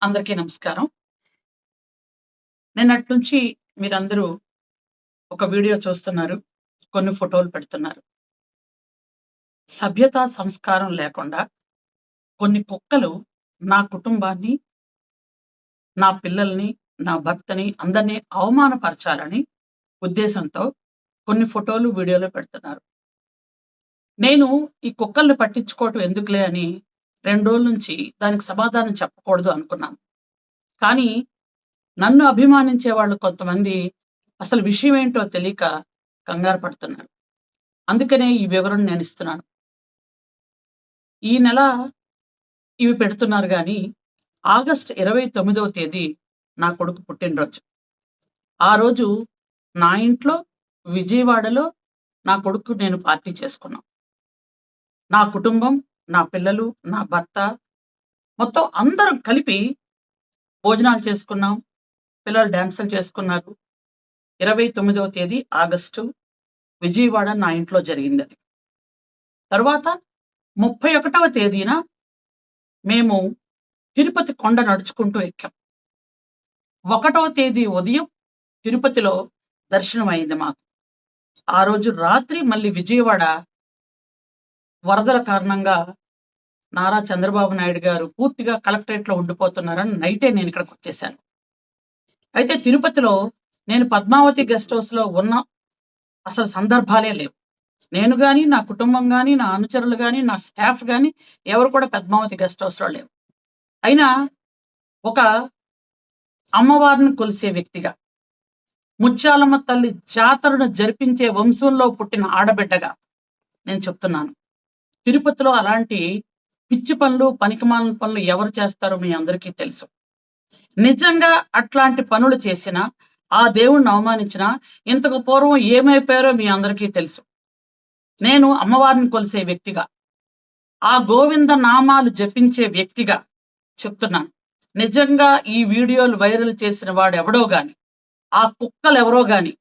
అందరికీ నమస్కారం. నిన్నటి నుంచి మీరందరూ ఒక వీడియో చూస్తున్నారు. కొన్ని ఫోటోలు పెడుతున్నారు. సభ్యత, సంస్కారం లేకుండా కొన్ని కుక్కలు నా కుటుంబాన్ని, నా పిల్లల్ని, నా భర్తని అందరినీ అవమానపరచాలని ఉద్దేశంతో కొన్ని ఫోటోలు, వీడియోలు పెడుతున్నారు. నేను ఈ కుక్కల్ని పట్టించుకోవటం ఎందుకులే అని 2 రోజుల నుంచి దానికి సమాధానం చెప్పకూడదు అనుకున్నాను. కానీ నన్ను అభిమానించే వాళ్ళు కొంతమంది అసలు విషయం ఏంటో తెలియక కంగారు పడుతున్నారు. అందుకనే ఈ వివరణ నేను ఇస్తున్నాను. ఈ నెల ఇవి పెడుతున్నారు కానీ ఆగస్టు 29వ తేదీ నా కొడుకు పుట్టినరోజు. ఆ రోజు నా ఇంట్లో విజయవాడలో నా కొడుకు నేను పార్టీ చేసుకున్నాం. నా కుటుంబం, నా పిల్లలు, నా భర్త మొత్తం అందరం కలిపి భోజనాలు చేసుకున్నాం. పిల్లలు డాన్సులు చేసుకున్నారు. 29వ తేదీ ఆగస్టు విజయవాడ నా ఇంట్లో జరిగింది అది. తర్వాత 31వ తేదీన మేము తిరుపతి కొండ నడుచుకుంటూ ఎక్కాం. 1వ తేదీ ఉదయం తిరుపతిలో దర్శనం అయింది మాకు. ఆ రోజు రాత్రి మళ్ళీ విజయవాడ వరదల కారణంగా నారా చంద్రబాబు నాయుడు గారు పూర్తిగా కలెక్టరేట్లో ఉండిపోతున్నారని నైటే నేను ఇక్కడికి వచ్చేసాను. అయితే తిరుపతిలో నేను పద్మావతి గెస్ట్ హౌస్లో ఉన్న అసలు సందర్భాలే లేవు. నేను కానీ, నా కుటుంబం కానీ, నా అనుచరులు కానీ, నా స్టాఫ్ కానీ ఎవరు కూడా పద్మావతి గెస్ట్ హౌస్లో లేవు. అయినా ఒక అమ్మవారిని కొలిసే వ్యక్తిగా, ముత్యాలమ్మ తల్లి జాతరను జరిపించే వంశంలో పుట్టిన ఆడబిడ్డగా నేను చెప్తున్నాను. తిరుపతిలో అలాంటి పిచ్చి పనులు, పనికిమాలిన పనులు ఎవరు చేస్తారో మీ అందరికీ తెలుసు. నిజంగా అట్లాంటి పనులు చేసినా, ఆ దేవుణ్ణి అవమానించినా ఇంతకు పూర్వం ఏమైపోయారో మీ అందరికీ తెలుసు. నేను అమ్మవారిని కొలిసే వ్యక్తిగా, ఆ గోవింద నామాలు జపించే వ్యక్తిగా చెప్తున్నాను. నిజంగా ఈ వీడియోలు వైరల్ చేసిన వాడు ఎవడో గాని, ఆ కుక్కలు ఎవరో గాని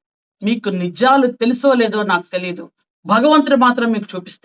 మీకు నిజాలు తెలుసో లేదో నాకు తెలియదు. భగవంతుడు మాత్రం మీకు చూపిస్తాను.